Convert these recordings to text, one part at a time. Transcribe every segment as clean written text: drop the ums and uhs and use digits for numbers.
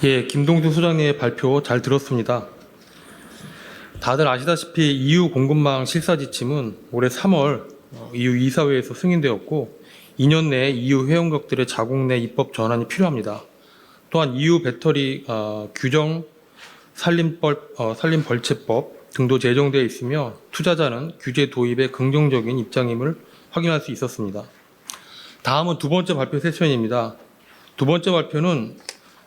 예, 김동수 소장님의 발표 잘 들었습니다. 다들 아시다시피 EU 공급망 실사 지침은 올해 3월 EU 이사회에서 승인되었고 2년 내에 EU 회원국들의 자국 내 입법 전환이 필요합니다. 또한 EU 배터리 규정 산림벌채법 등도 제정되어 있으며 투자자는 규제 도입에 긍정적인 입장임을 확인할 수 있었습니다. 다음은 두 번째 발표 세션입니다. 두 번째 발표는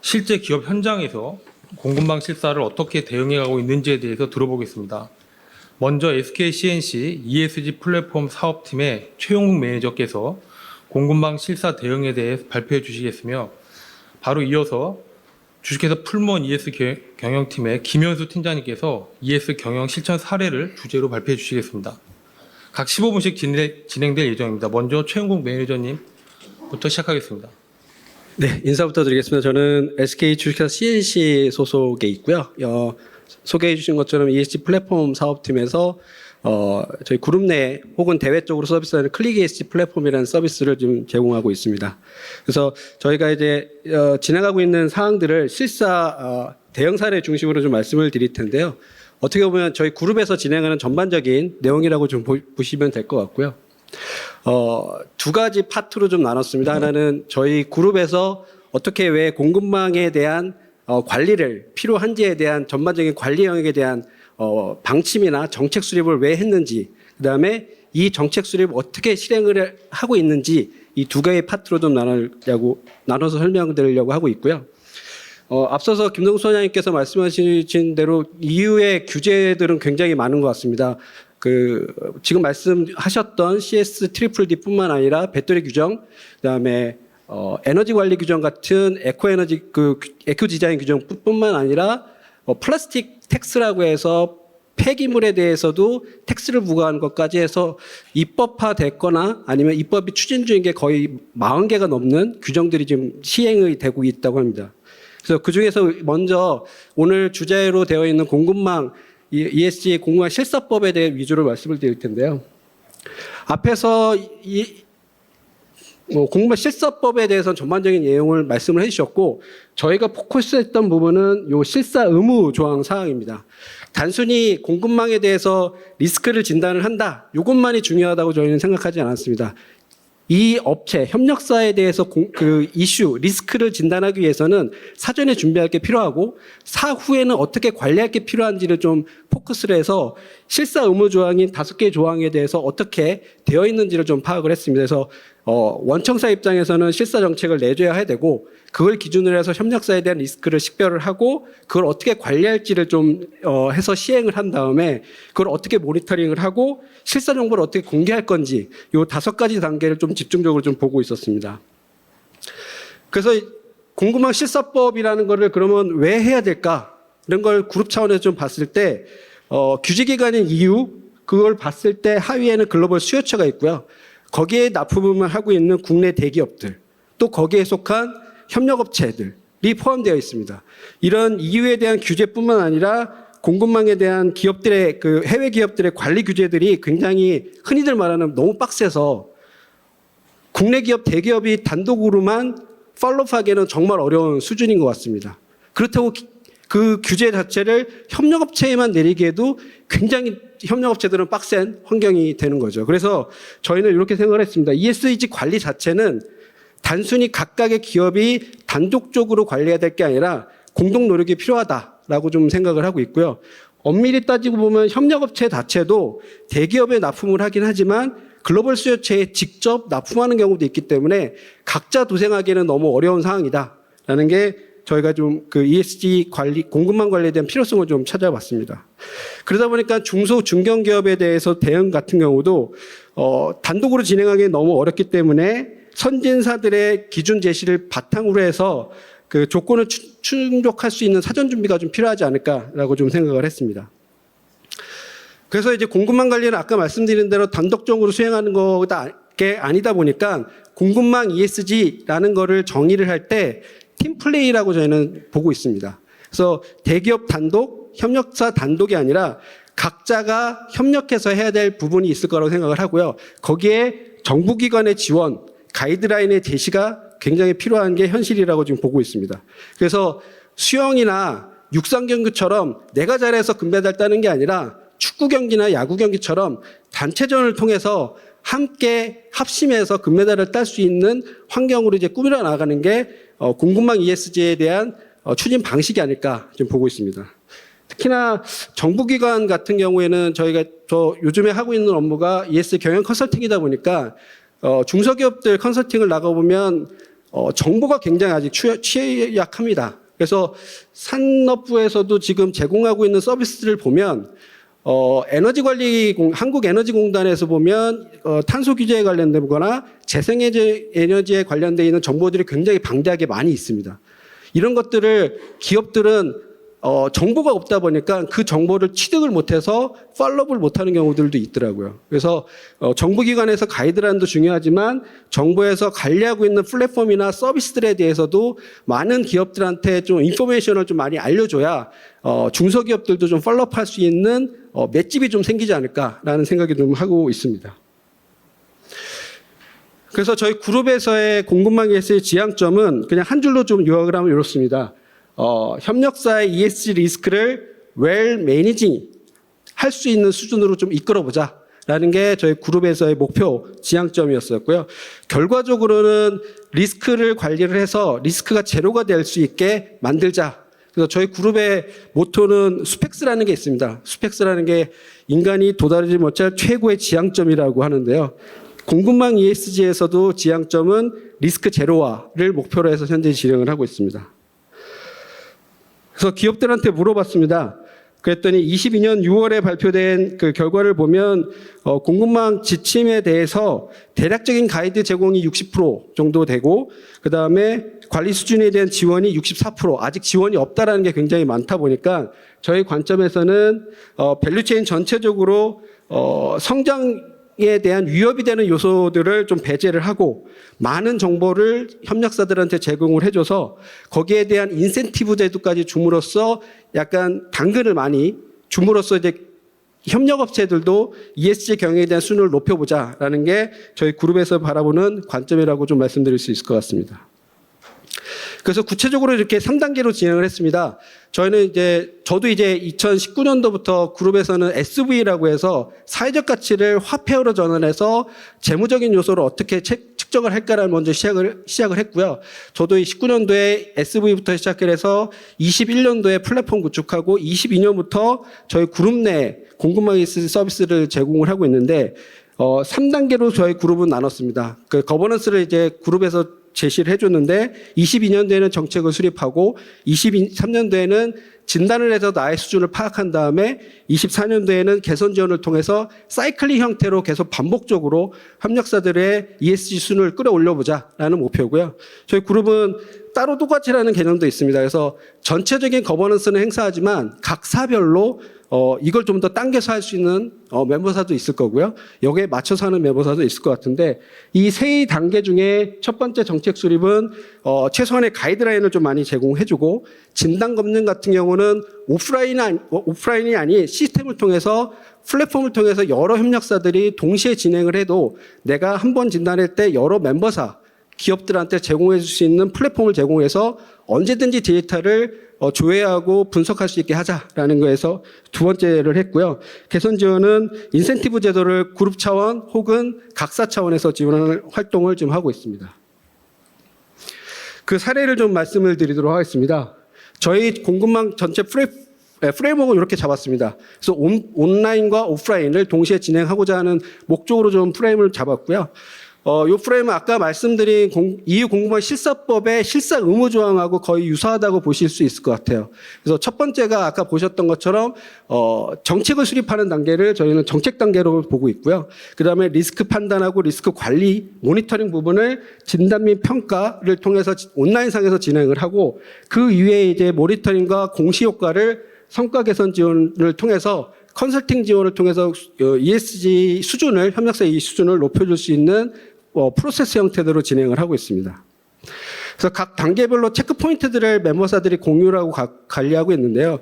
실제 기업 현장에서 공급망 실사를 어떻게 대응해가고 있는지에 대해서 들어보겠습니다. 먼저 SK C&C ESG 플랫폼 사업팀의 최용국 매니저께서 공급망 실사 대응에 대해 발표해 주시겠으며 바로 이어서 주식회사 풀무원 ES 경영팀의 김현수 팀장님께서 ES 경영 실천 사례를 주제로 발표해 주시겠습니다. 각 15분씩 진행될 예정입니다. 먼저 최용국 매니저님부터 시작하겠습니다. 네, 인사부터 드리겠습니다. 저는 SK 주식회사 C&C 소속에 있고요. 소개해 주신 것처럼 ESG 플랫폼 사업팀에서 저희 그룹 내 혹은 대외적으로 서비스하는 클릭 ESG 플랫폼이라는 서비스를 좀 제공하고 있습니다. 그래서 저희가 이제 진행하고 있는 사항들을 실사 대응 사례 중심으로 좀 말씀을 드릴 텐데요. 어떻게 보면 저희 그룹에서 진행하는 전반적인 내용이라고 좀 보시면 될 것 같고요. 두 가지 파트로 좀 나눴습니다. 하나는 저희 그룹에서 어떻게 왜 공급망에 대한 관리를 필요한지에 대한 전반적인 관리 영역에 대한 방침이나 정책 수립을 왜 했는지, 그다음에 이 정책 수립 어떻게 실행을 하고 있는지 이 두 개의 파트로 좀 나눠서 설명드리려고 하고 있고요. 앞서서 김동수 소장님께서 말씀하신 대로 EU의 규제들은 굉장히 많은 것 같습니다. 지금 말씀하셨던 CS-DDD뿐만 아니라 배터리 규정, 그다음에 에너지 관리 규정 같은 에코 디자인 규정뿐만 아니라 플라스틱 텍스라고 해서 폐기물에 대해서도 텍스를 부과하는 것까지 해서 입법화됐거나 아니면 입법이 추진 중인 게 거의 40개가 넘는 규정들이 지금 시행이 되고 있다고 합니다. 그래서 그중에서 먼저 오늘 주제로 되어 있는 공급망 ESG 공급망 실사법에 대해 위주로 말씀을 드릴 텐데요. 앞에서 공급망 실사법에 대해서는 전반적인 내용을 말씀을 해주셨고 저희가 포커스했던 부분은 요 실사 의무 조항 사항입니다. 단순히 공급망에 대해서 리스크를 진단을 한다. 이것만이 중요하다고 저희는 생각하지 않았습니다. 이 업체, 협력사에 대해서 이슈, 리스크를 진단하기 위해서는 사전에 준비할 게 필요하고 사후에는 어떻게 관리할 게 필요한지를 좀 포커스를 해서 실사 의무 조항인 5개의 조항에 대해서 어떻게 되어 있는지를 좀 파악을 했습니다. 그래서 원청사 입장에서는 실사 정책을 내줘야 해야 되고 그걸 기준으로 해서 협력사에 대한 리스크를 식별을 하고 그걸 어떻게 관리할지를 좀 해서 시행을 한 다음에 그걸 어떻게 모니터링을 하고 실사 정보를 어떻게 공개할 건지 이 5가지 단계를 좀 집중적으로 좀 보고 있었습니다. 그래서 공급망 실사법이라는 거를 그러면 왜 해야 될까? 이런 걸 그룹 차원에서 좀 봤을 때 규제기관인 EU 그걸 봤을 때 하위에는 글로벌 수요처가 있고요. 거기에 납품을 하고 있는 국내 대기업들 또 거기에 속한 협력업체들이 포함되어 있습니다. 이런 EU에 대한 규제뿐만 아니라 공급망에 대한 기업들의 해외 기업들의 관리 규제들이 굉장히 흔히들 말하는 너무 빡세서 국내 기업 대기업이 단독으로만 팔로우하기에는 정말 어려운 수준인 것 같습니다. 그렇다고 그 규제 자체를 협력업체에만 내리기에도 굉장히 협력업체들은 빡센 환경이 되는 거죠. 그래서 저희는 이렇게 생각을 했습니다. ESG 관리 자체는 단순히 각각의 기업이 단독적으로 관리해야 될 게 아니라 공동 노력이 필요하다라고 좀 생각을 하고 있고요. 엄밀히 따지고 보면 협력업체 자체도 대기업에 납품을 하긴 하지만 글로벌 수요체에 직접 납품하는 경우도 있기 때문에 각자 도생하기에는 너무 어려운 상황이다라는 게 저희가 좀 ESG 관리, 공급망 관리에 대한 필요성을 좀 찾아봤습니다. 그러다 보니까 중소, 중견기업에 대해서 대응 같은 경우도, 단독으로 진행하기 너무 어렵기 때문에 선진사들의 기준 제시를 바탕으로 해서 그 조건을 충족할 수 있는 사전 준비가 좀 필요하지 않을까라고 좀 생각을 했습니다. 그래서 이제 공급망 관리는 아까 말씀드린 대로 단독적으로 수행하는 게 아니다 보니까 공급망 ESG라는 거를 정의를 할 때 팀플레이라고 저희는 보고 있습니다. 그래서 대기업 단독, 협력사 단독이 아니라 각자가 협력해서 해야 될 부분이 있을 거라고 생각을 하고요. 거기에 정부기관의 지원, 가이드라인의 제시가 굉장히 필요한 게 현실이라고 지금 보고 있습니다. 그래서 수영이나 육상 경기처럼 내가 잘해서 금메달 따는 게 아니라 축구 경기나 야구 경기처럼 단체전을 통해서 함께 합심해서 금메달을 딸 수 있는 환경으로 이제 꾸밀어 나가는 게 공급망 ESG에 대한 추진 방식이 아닐까 좀 보고 있습니다. 특히나 정부기관 같은 경우에는 저 요즘에 하고 있는 업무가 ESG 경영 컨설팅이다 보니까 중소기업들 컨설팅을 나가보면 정보가 굉장히 아직 취약합니다. 그래서 산업부에서도 지금 제공하고 있는 서비스를 보면 한국에너지공단에서 보면 탄소 규제에 관련된 거나 재생에너지에 관련되어 있는 정보들이 굉장히 방대하게 많이 있습니다. 이런 것들을 기업들은 정보가 없다 보니까 그 정보를 취득을 못해서 팔로우를 못하는 경우들도 있더라고요. 그래서 정부기관에서 가이드라인도 중요하지만 정부에서 관리하고 있는 플랫폼이나 서비스들에 대해서도 많은 기업들한테 좀 인포메이션을 좀 많이 알려줘야 중소기업들도 좀 팔로우할 수 있는 맷집이 좀 생기지 않을까라는 생각이 좀 하고 있습니다. 그래서 저희 그룹에서의 공급망 ESG 지향점은 그냥 한 줄로 좀 요약을 하면 이렇습니다. 협력사의 ESG 리스크를 웰 매니징 할 수 있는 수준으로 좀 이끌어보자 라는 게 저희 그룹에서의 목표 지향점이었었고요. 결과적으로는 리스크를 관리를 해서 리스크가 제로가 될 수 있게 만들자. 그래서 저희 그룹의 모토는 수펙스라는 게 있습니다. 수펙스라는 게 인간이 도달하지 못할 최고의 지향점이라고 하는데요. 공급망 ESG에서도 지향점은 리스크 제로화를 목표로 해서 현재 진행을 하고 있습니다. 그래서 기업들한테 물어봤습니다. 그랬더니 22년 6월에 발표된 그 결과를 보면 공급망 지침에 대해서 대략적인 가이드 제공이 60% 정도 되고 그다음에 관리 수준에 대한 지원이 64%, 아직 지원이 없다라는 게 굉장히 많다 보니까 저희 관점에서는 밸류체인 전체적으로 성장에 대한 위협이 되는 요소들을 좀 배제를 하고 많은 정보를 협력사들한테 제공을 해줘서 거기에 대한 인센티브 제도까지 줌으로써 약간 당근을 많이 줌으로써 이제 협력업체들도 ESG 경영에 대한 수준을 높여보자라는 게 저희 그룹에서 바라보는 관점이라고 좀 말씀드릴 수 있을 것 같습니다. 그래서 구체적으로 이렇게 3단계로 진행을 했습니다. 저도 이제 2019년도부터 그룹에서는 SV라고 해서 사회적 가치를 화폐로 전환해서 재무적인 요소를 어떻게 측정을 할까를 먼저 시작을 했고요. 저도 19년도에 SV부터 시작을 해서 21년도에 플랫폼 구축하고 22년부터 저희 그룹 내 공급망 ESG 서비스를 제공을 하고 있는데 3단계로 저희 그룹은 나눴습니다. 그 거버넌스를 이제 그룹에서 제시를 해줬는데 22년도에는 정책을 수립하고 23년도에는 진단을 해서 나의 수준을 파악한 다음에 24년도에는 개선 지원을 통해서 사이클링 형태로 계속 반복적으로 협력사들의 ESG 수준을 끌어올려보자라는 목표고요. 저희 그룹은 따로 똑같이라는 개념도 있습니다. 그래서 전체적인 거버넌스는 행사하지만 각 사별로 이걸 좀 더 당겨서 할 수 있는 멤버사도 있을 거고요. 여기에 맞춰서 하는 멤버사도 있을 것 같은데 이 세 단계 중에 첫 번째 정책 수립은 최소한의 가이드라인을 좀 많이 제공해주고 진단 검증 같은 경우는 오프라인이 아닌 시스템을 통해서 플랫폼을 통해서 여러 협력사들이 동시에 진행을 해도 내가 한 번 진단할 때 여러 멤버사 기업들한테 제공해 줄 수 있는 플랫폼을 제공해서 언제든지 데이터를 조회하고 분석할 수 있게 하자라는 거에서 두 번째를 했고요. 개선 지원은 인센티브 제도를 그룹 차원 혹은 각사 차원에서 지원하는 활동을 지금 하고 있습니다. 그 사례를 좀 말씀을 드리도록 하겠습니다. 저희 공급망 전체 프레임워크를 이렇게 잡았습니다. 그래서 온라인과 오프라인을 동시에 진행하고자 하는 목적으로 좀 프레임을 잡았고요. 이 프레임은 아까 말씀드린 EU 공급망 실사법의 실사 의무 조항하고 거의 유사하다고 보실 수 있을 것 같아요. 그래서 첫 번째가 아까 보셨던 것처럼 정책을 수립하는 단계를 저희는 정책 단계로 보고 있고요. 그다음에 리스크 판단하고 리스크 관리, 모니터링 부분을 진단 및 평가를 통해서 온라인상에서 진행을 하고 그 이외에 이제 모니터링과 공시 효과를 성과 개선 지원을 통해서 컨설팅 지원을 통해서 ESG 수준을 협력사 이 수준을 높여줄 수 있는 프로세스 형태대로 진행을 하고 있습니다. 그래서 각 단계별로 체크 포인트들을 멤버사들이 공유를 하고 관리하고 있는데요.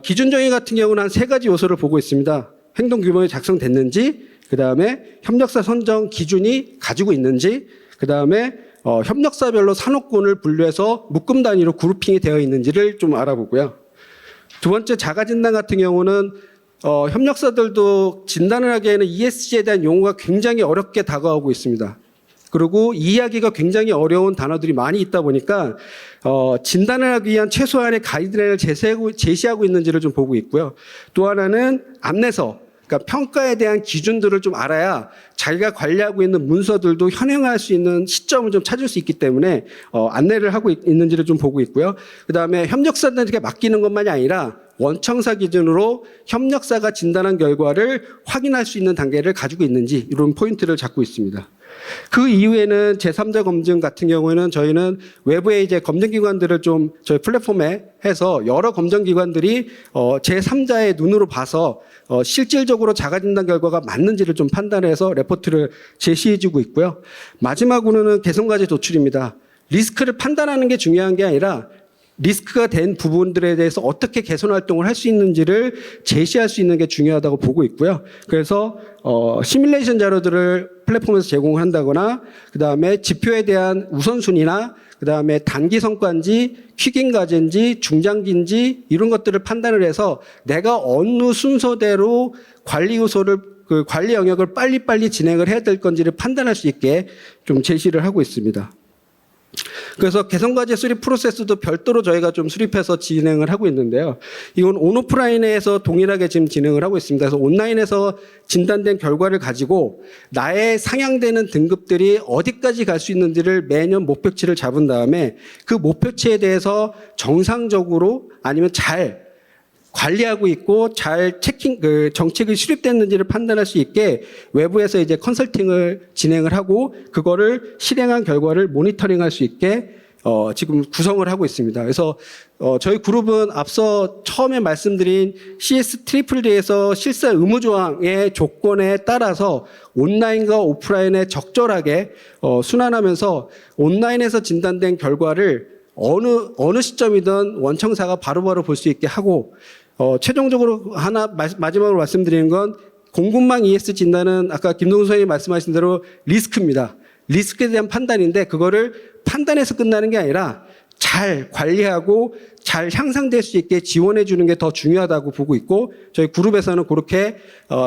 기준 정의 같은 경우는 한 3가지 요소를 보고 있습니다. 행동 규범이 작성됐는지, 그 다음에 협력사 선정 기준이 가지고 있는지, 그다음에 협력사별로 산업군을 분류해서 묶음 단위로 그룹핑이 되어 있는지를 좀 알아보고요. 두 번째 자가진단 같은 경우는 협력사들도 진단을 하기에는 ESG에 대한 용어가 굉장히 어렵게 다가오고 있습니다. 그리고 이해하기가 굉장히 어려운 단어들이 많이 있다 보니까 진단을 하기 위한 최소한의 가이드라인을 제시하고 있는지를 좀 보고 있고요. 또 하나는 안내서, 그러니까 평가에 대한 기준들을 좀 알아야 자기가 관리하고 있는 문서들도 현행할 수 있는 시점을 좀 찾을 수 있기 때문에 안내를 하고 있는지를 좀 보고 있고요. 그다음에 협력사들에게 맡기는 것만이 아니라 원청사 기준으로 협력사가 진단한 결과를 확인할 수 있는 단계를 가지고 있는지 이런 포인트를 잡고 있습니다. 그 이후에는 제3자 검증 같은 경우에는 저희는 외부의 이제 검증기관들을 좀 저희 플랫폼에 해서 여러 검증기관들이 제3자의 눈으로 봐서 실질적으로 자가진단 결과가 맞는지를 좀 판단해서 레포트를 제시해주고 있고요. 마지막으로는 개선과제 도출입니다. 리스크를 판단하는 게 중요한 게 아니라 리스크가 된 부분들에 대해서 어떻게 개선 활동을 할 수 있는지를 제시할 수 있는 게 중요하다고 보고 있고요. 그래서 시뮬레이션 자료들을 플랫폼에서 제공을 한다거나 그다음에 지표에 대한 우선순위나 그다음에 단기 성과인지 퀵인 과제인지 중장기인지 이런 것들을 판단을 해서 내가 어느 순서대로 관리 요소를 그 관리 영역을 빨리빨리 진행을 해야 될 건지를 판단할 수 있게 좀 제시를 하고 있습니다. 그래서 개선과제 수립 프로세스도 별도로 저희가 좀 수립해서 진행을 하고 있는데요. 이건 온오프라인에서 동일하게 지금 진행을 하고 있습니다. 그래서 온라인에서 진단된 결과를 가지고 나의 상향되는 등급들이 어디까지 갈 수 있는지를 매년 목표치를 잡은 다음에 그 목표치에 대해서 정상적으로 아니면 잘 관리하고 있고 잘 정책이 수립됐는지를 판단할 수 있게 외부에서 이제 컨설팅을 진행을 하고 그거를 실행한 결과를 모니터링할 수 있게 지금 구성을 하고 있습니다. 그래서 저희 그룹은 앞서 처음에 말씀드린 CS-DD에서 실사 의무 조항의 조건에 따라서 온라인과 오프라인에 적절하게 순환하면서 온라인에서 진단된 결과를 어느 시점이든 원청사가 바로바로 볼 수 있게 하고 최종적으로 마지막으로 말씀드리는 건 공급망 ES 진단은 아까 김동수 선생님이 말씀하신 대로 리스크입니다. 리스크에 대한 판단인데 그거를 판단해서 끝나는 게 아니라 잘 관리하고 잘 향상될 수 있게 지원해 주는 게 더 중요하다고 보고 있고 저희 그룹에서는 그렇게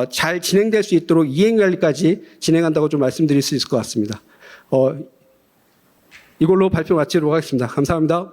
잘 진행될 수 있도록 이행관리까지 진행한다고 좀 말씀드릴 수 있을 것 같습니다. 이걸로 발표 마치도록 하겠습니다. 감사합니다.